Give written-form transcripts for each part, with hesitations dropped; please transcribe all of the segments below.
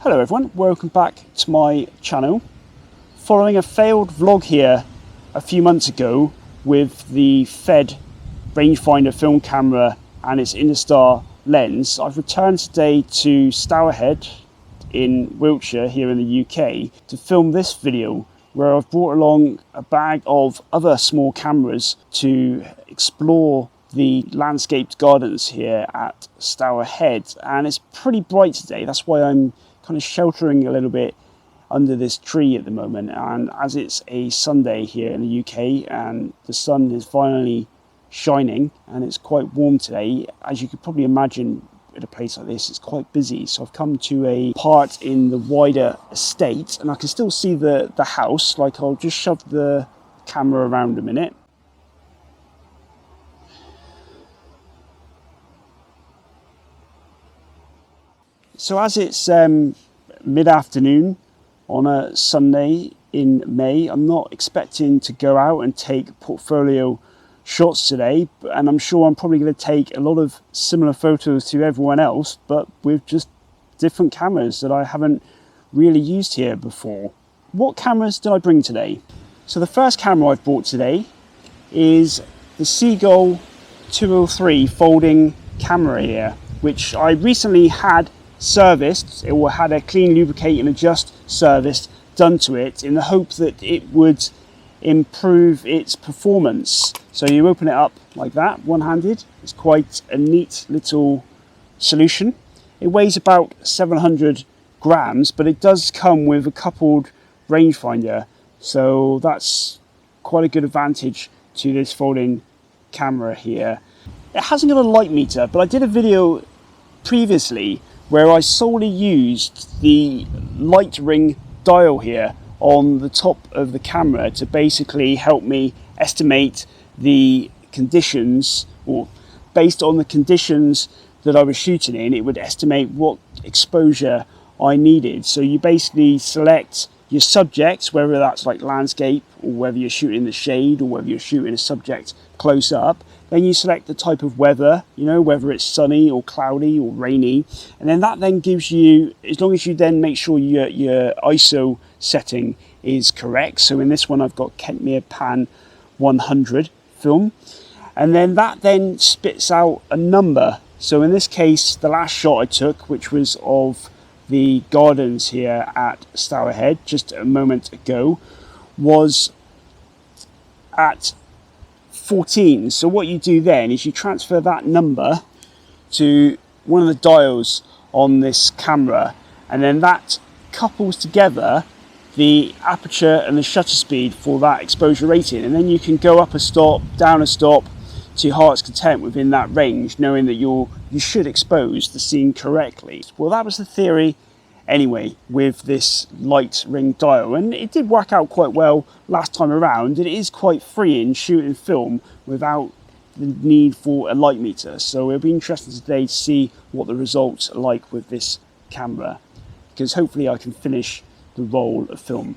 Hello everyone, welcome back to my channel. Following a failed vlog here a few months ago with the Fed rangefinder film camera and its Interstar lens, I've returned today to Stourhead in Wiltshire here in the UK to film this video where I've brought along a bag of other small cameras to explore the landscaped gardens here at Stourhead. And it's pretty bright today, that's why I'm kind of sheltering a little bit under this tree at the moment. And as it's a Sunday here in the UK and the sun is finally shining and it's quite warm today, as you could probably imagine at a place like this, it's quite busy. So I've come to a part in the wider estate and I can still see the house. Like, I'll just shove the camera around a minute. So as it's mid-afternoon on a Sunday in May, I'm not expecting to go out and take portfolio shots today, and I'm sure I'm probably going to take a lot of similar photos to everyone else, but with just different cameras that I haven't really used here before. What cameras did I bring today? So the first camera I've brought today is the Seagull 203 folding camera here, which I recently had serviced. It had a clean, lubricate and adjust service done to it in the hope that it would improve its performance. So you open it up like that, one-handed. It's quite a neat little solution. It weighs about 700 grams, but it does come with a coupled rangefinder, so that's quite a good advantage to this folding camera here. It hasn't got a light meter, but I did a video previously where I solely used the light ring dial here on the top of the camera to basically help me estimate the conditions, or based on the conditions that I was shooting in, it would estimate what exposure I needed. So you basically select your subjects, whether that's like landscape or whether you're shooting the shade or whether you're shooting a subject close up. Then you select the type of weather, you know, whether it's sunny or cloudy or rainy, and then that then gives you, as long as you then make sure your ISO setting is correct. So in this one I've got Kentmere Pan 100 film, and then that then spits out a number. So in this case, the last shot I took, which was of the gardens here at Stourhead just a moment ago, was at 14. So what you do then is you transfer that number to one of the dials on this camera, and then that couples together the aperture and the shutter speed for that exposure rating, and then you can go up a stop, down a stop to your heart's content within that range, knowing that you should expose the scene correctly. Well, that was the theory anyway with this light ring dial, and it did work out quite well last time around. It is quite freeing shooting film without the need for a light meter, so it'll be interesting today to see what the results are like with this camera, because hopefully I can finish the roll of film.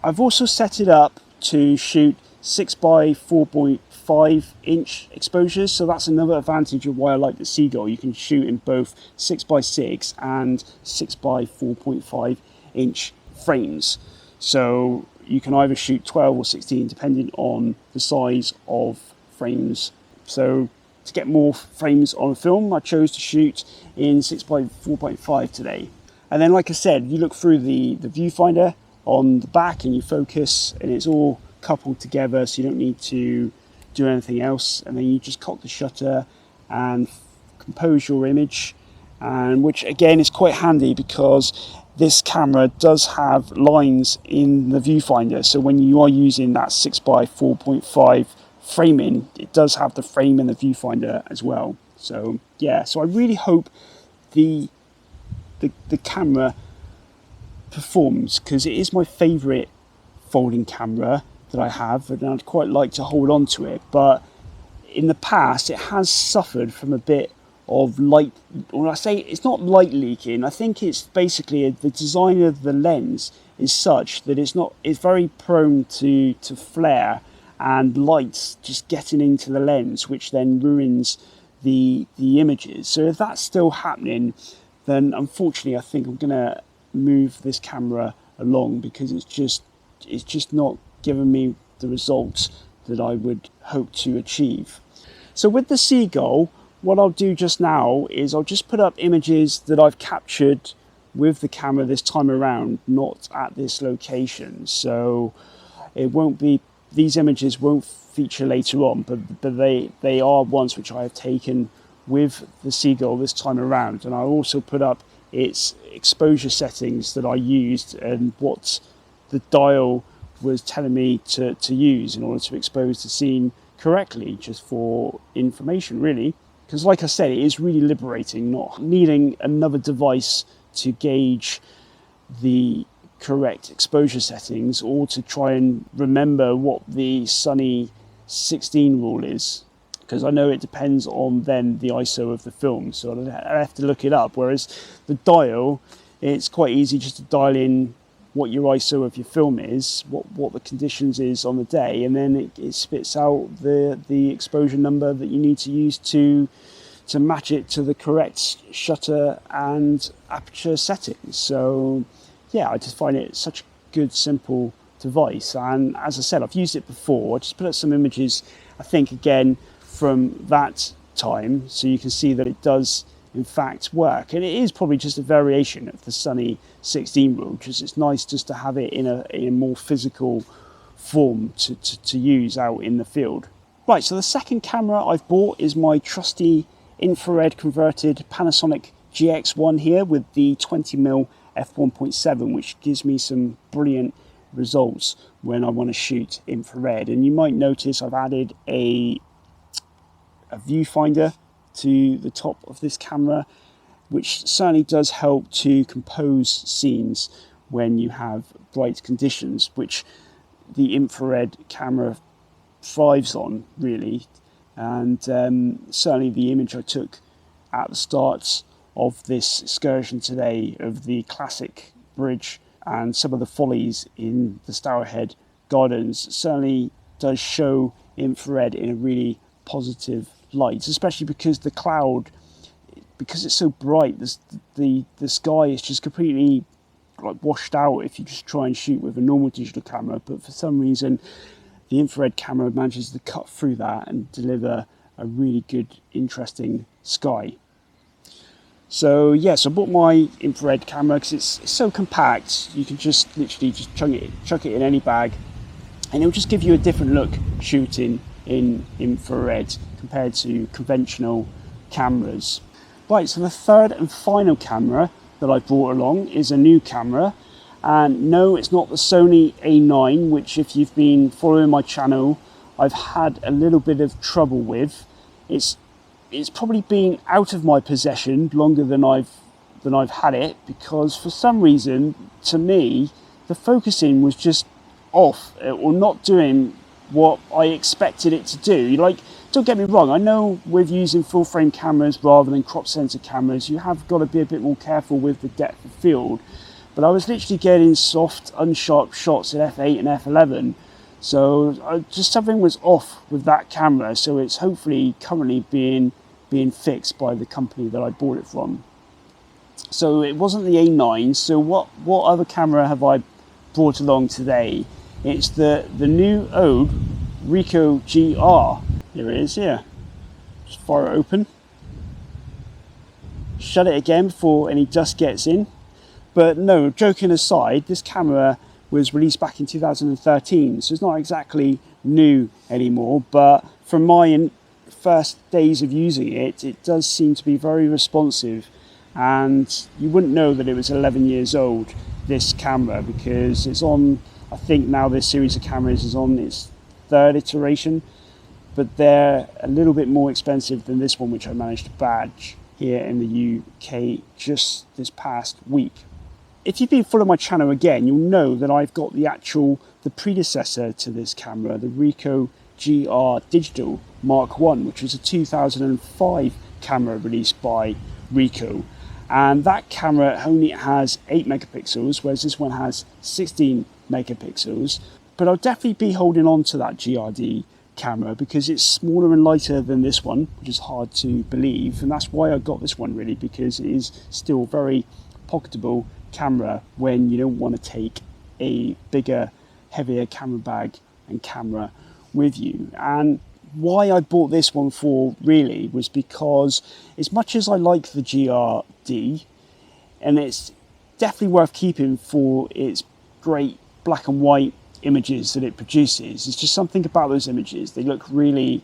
I've also set it up to shoot 6x 4.5 inch exposures, so that's another advantage of why I like the Seagull. You can shoot in both 6x6 and 6x 4.5 inch frames, so you can either shoot 12 or 16 depending on the size of frames. So to get more frames on film, I chose to shoot in 6x 4.5 today. And then, like I said, you look through the viewfinder on the back and you focus, and it's all coupled together, so you don't need to do anything else. And then you just cock the shutter and compose your image, and which again is quite handy because this camera does have lines in the viewfinder. So when you are using that 6x 4.5 framing, it does have the frame in the viewfinder as well. So yeah, so I really hope the camera performs, because it is my favourite folding camera that I have, and I'd quite like to hold on to it. But in the past it has suffered from a bit of light, or I say it's not light leaking, I think it's basically the design of the lens is such that it's very prone to flare and light just getting into the lens, which then ruins the images. So if that's still happening, then unfortunately I think I'm gonna move this camera along, because it's just not giving me the results that I would hope to achieve. So with the Seagull, what I'll do just now is I'll just put up images that I've captured with the camera this time around, not at this location. So it won't be, these images won't feature later on, but they are ones which I have taken with the Seagull this time around. And I'll also put up its exposure settings that I used and what the dial was telling me to use in order to expose the scene correctly, just for information really. Because like I said, it is really liberating not needing another device to gauge the correct exposure settings, or to try and remember what the Sony 16 rule is, because I know it depends on then the ISO of the film, so I have to look it up. Whereas the dial, it's quite easy just to dial in what your ISO of your film is, what the conditions is on the day, and then it spits out the exposure number that you need to use to match it to the correct shutter and aperture settings. So yeah, I just find it such a good, simple device. And as I said, I've used it before. I just put up some images, I think again from that time, so you can see that it does in fact work. And it is probably just a variation of the Sony 16 rule, because it's nice just to have it in a more physical form to use out in the field. Right, so the second camera I've bought is my trusty infrared converted Panasonic GX1 here with the 20mm f1.7, which gives me some brilliant results when I want to shoot infrared. And you might notice I've added a viewfinder to the top of this camera, which certainly does help to compose scenes when you have bright conditions, which the infrared camera thrives on really. And certainly the image I took at the start of this excursion today of the classic bridge and some of the follies in the Stourhead Gardens certainly does show infrared in a really positive light, especially because the cloud, because it's so bright, the sky is just completely like washed out if you just try and shoot with a normal digital camera. But for some reason the infrared camera manages to cut through that and deliver a really good, interesting sky. So yes, I bought my infrared camera because it's so compact. You can just literally just chuck it in any bag, and it'll just give you a different look shooting in infrared compared to conventional cameras. Right, so the third and final camera that I brought along is a new camera. And no, it's not the Sony A9, which if you've been following my channel, I've had a little bit of trouble with. It's probably been out of my possession longer than I've had it, because for some reason, to me, the focusing was just off, or not doing what I expected it to do. Like, don't get me wrong, I know with using full frame cameras rather than crop sensor cameras, you have got to be a bit more careful with the depth of field. But I was literally getting soft, unsharp shots at f8 and f11. So just something was off with that camera. So it's hopefully currently being fixed by the company that I bought it from. So it wasn't the A9. So what other camera have I brought along today? It's the new Ode Ricoh GR. Here it is, here. Just fire it open. Shut it again before any dust gets in. But no, joking aside, this camera was released back in 2013, so it's not exactly new anymore. But from my first days of using it, it does seem to be very responsive. And you wouldn't know that it was 11 years old, this camera, because it's on, I think now this series of cameras is on its third iteration. But they're a little bit more expensive than this one, which I managed to badge here in the UK just this past week. If you've been following my channel again, you'll know that I've got the predecessor to this camera, the Ricoh GR Digital Mk1, which was a 2005 camera released by Ricoh. And that camera only has 8 megapixels, whereas this one has 16 megapixels. But I'll definitely be holding on to that GRD camera because it's smaller and lighter than this one, which is hard to believe, and that's why I got this one really, because it is still a very pocketable camera when you don't want to take a bigger, heavier camera bag and camera with you. And why I bought this one for really was because as much as I like the GRD, and it's definitely worth keeping for its great black and white images that it produces, it's just something about those images. They look really,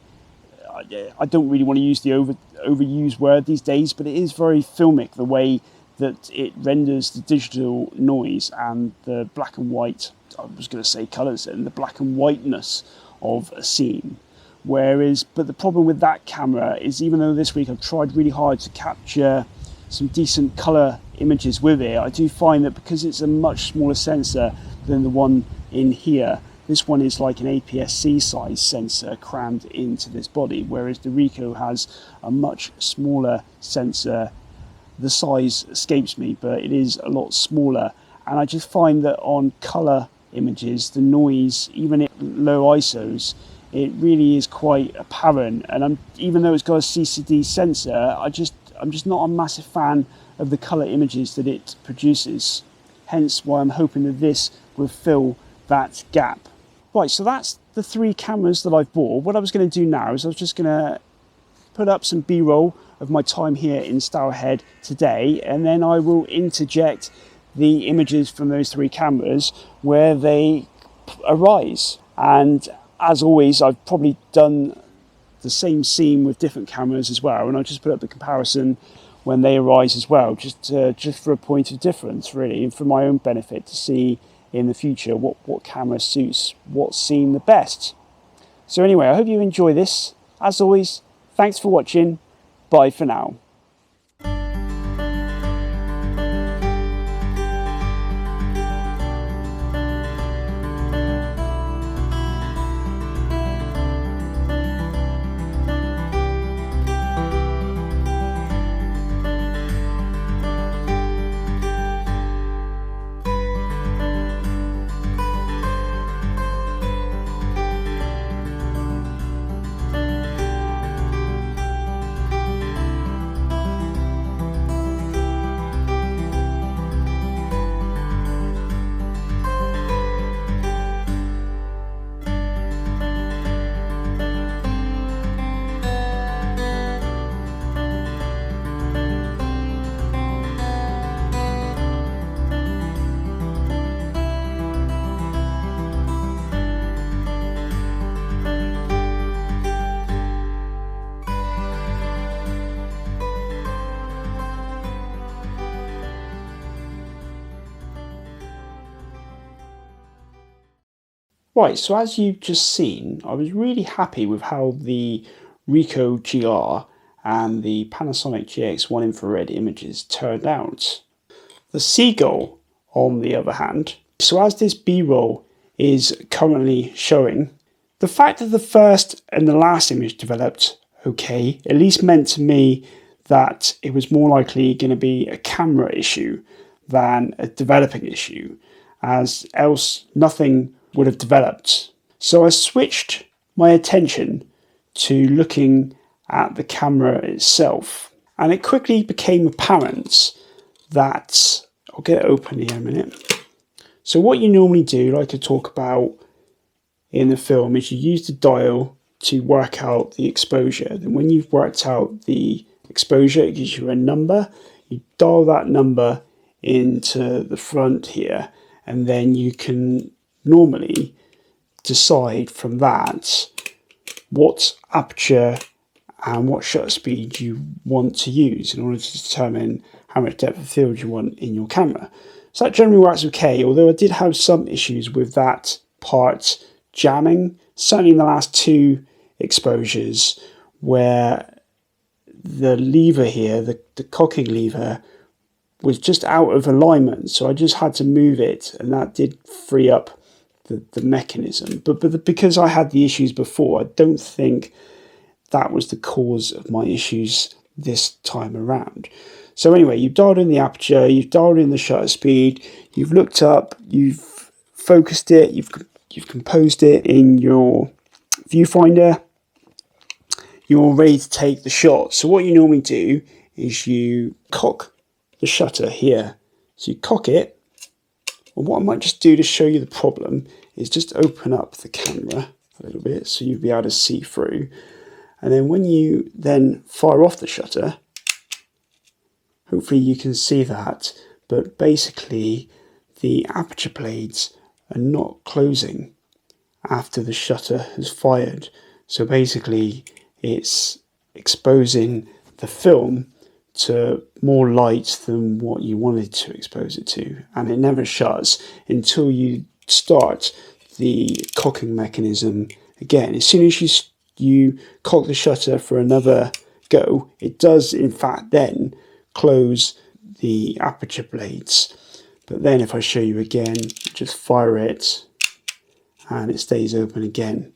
I don't really want to use the overused word these days, but it is very filmic, the way that it renders the digital noise and the black and white, I was going to say colours, and the black and whiteness of a scene. But the problem with that camera is, even though this week I've tried really hard to capture some decent colour images with it, I do find that because it's a much smaller sensor than the one in here, this one is like an APS-C size sensor crammed into this body, whereas the Ricoh has a much smaller sensor. The size escapes me, but it is a lot smaller, and I just find that on colour images, the noise, even at low ISOs, it really is quite apparent. And even though it's got a CCD sensor, I'm just not a massive fan of the colour images that it produces. Hence why I'm hoping that this will fill that gap. Right, so that's the 3 cameras that I've bought. What I was going to do now is I was just going to put up some B-roll of my time here in Stourhead today, and then I will interject the images from those 3 cameras where they arise. And as always, I've probably done the same scene with different cameras as well, and I'll just put up the comparison when they arise as well, just for a point of difference really, and for my own benefit to see in the future what camera suits what scene the best. So anyway, I hope you enjoy this. As always, thanks for watching. Bye for now. Right, so as you've just seen, I was really happy with how the Ricoh GR and the Panasonic GX1 infrared images turned out. The Seagull, on the other hand, so as this B-roll is currently showing, the fact that the first and the last image developed okay, at least meant to me that it was more likely going to be a camera issue than a developing issue, as else nothing would have developed. So I switched my attention to looking at the camera itself, and it quickly became apparent that, I'll get it open here in a minute. So what you normally do, like I talk about in the film, is you use the dial to work out the exposure. Then when you've worked out the exposure, it gives you a number. You dial that number into the front here, and then you can normally decide from that what aperture and what shutter speed you want to use in order to determine how much depth of field you want in your camera. So that generally works okay, although I did have some issues with that part jamming, certainly in the last 2 exposures, where the lever here, the cocking lever, was just out of alignment, so I just had to move it, and that did free up the mechanism. But because I had the issues before, I don't think that was the cause of my issues this time around. So anyway, you've dialed in the aperture, you've dialed in the shutter speed, you've looked up, you've focused it, you've composed it in your viewfinder, you're ready to take the shot. So what you normally do is you cock the shutter here. So you cock it. And what I might just do to show you the problem is just open up the camera a little bit so you'll be able to see through. And then when you then fire off the shutter, hopefully you can see that, but basically the aperture blades are not closing after the shutter has fired. So basically it's exposing the film to more light than what you wanted to expose it to, and it never shuts until you start the cocking mechanism again. As soon as you cock the shutter for another go, it does in fact then close the aperture blades. But then if I show you again, just fire it and it stays open again.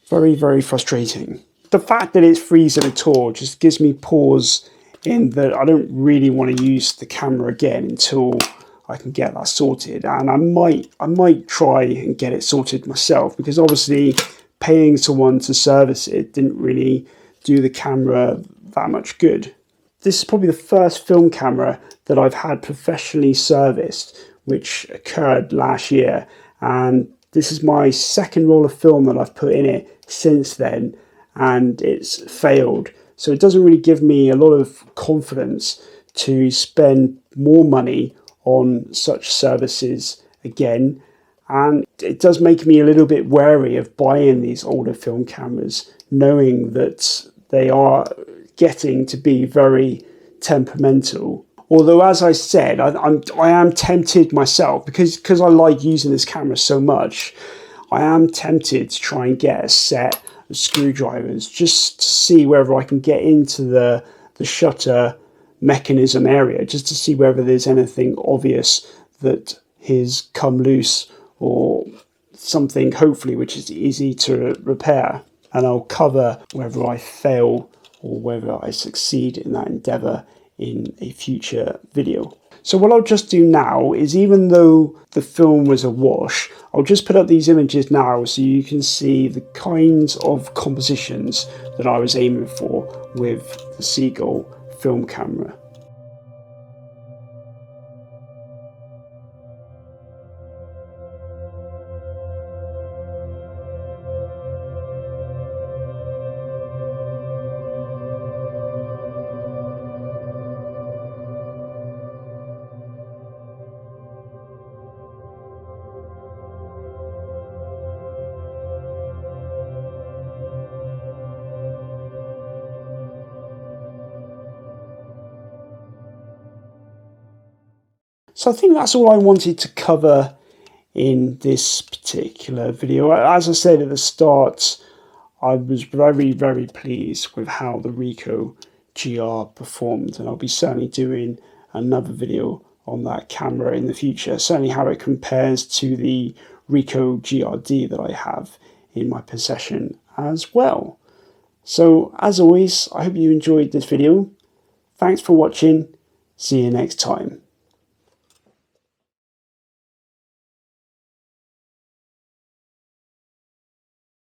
Very, very frustrating. The fact that it's freezing at all just gives me pause in that I don't really want to use the camera again until I can get that sorted. And I might try and get it sorted myself, because obviously paying someone to service it didn't really do the camera that much good. This is probably the first film camera that I've had professionally serviced, which occurred last year, and this is my second roll of film that I've put in it since then, and it's failed. So it doesn't really give me a lot of confidence to spend more money on such services again. And it does make me a little bit wary of buying these older film cameras, knowing that they are getting to be very temperamental. Although, as I said, I am tempted myself, because I like using this camera so much, I am tempted to try and get a set of screwdrivers just to see whether I can get into the shutter mechanism area, just to see whether there's anything obvious that has come loose or something, hopefully, which is easy to repair. And I'll cover whether I fail or whether I succeed in that endeavour in a future video. So what I'll just do now is, even though the film was a wash, I'll just put up these images now so you can see the kinds of compositions that I was aiming for with the Seagull film camera. So I think that's all I wanted to cover in this particular video. As I said at the start, I was very, very pleased with how the Ricoh GR performed, and I'll be certainly doing another video on that camera in the future, certainly how it compares to the Ricoh GRD that I have in my possession as well. So as always, I hope you enjoyed this video. Thanks for watching. See you next time.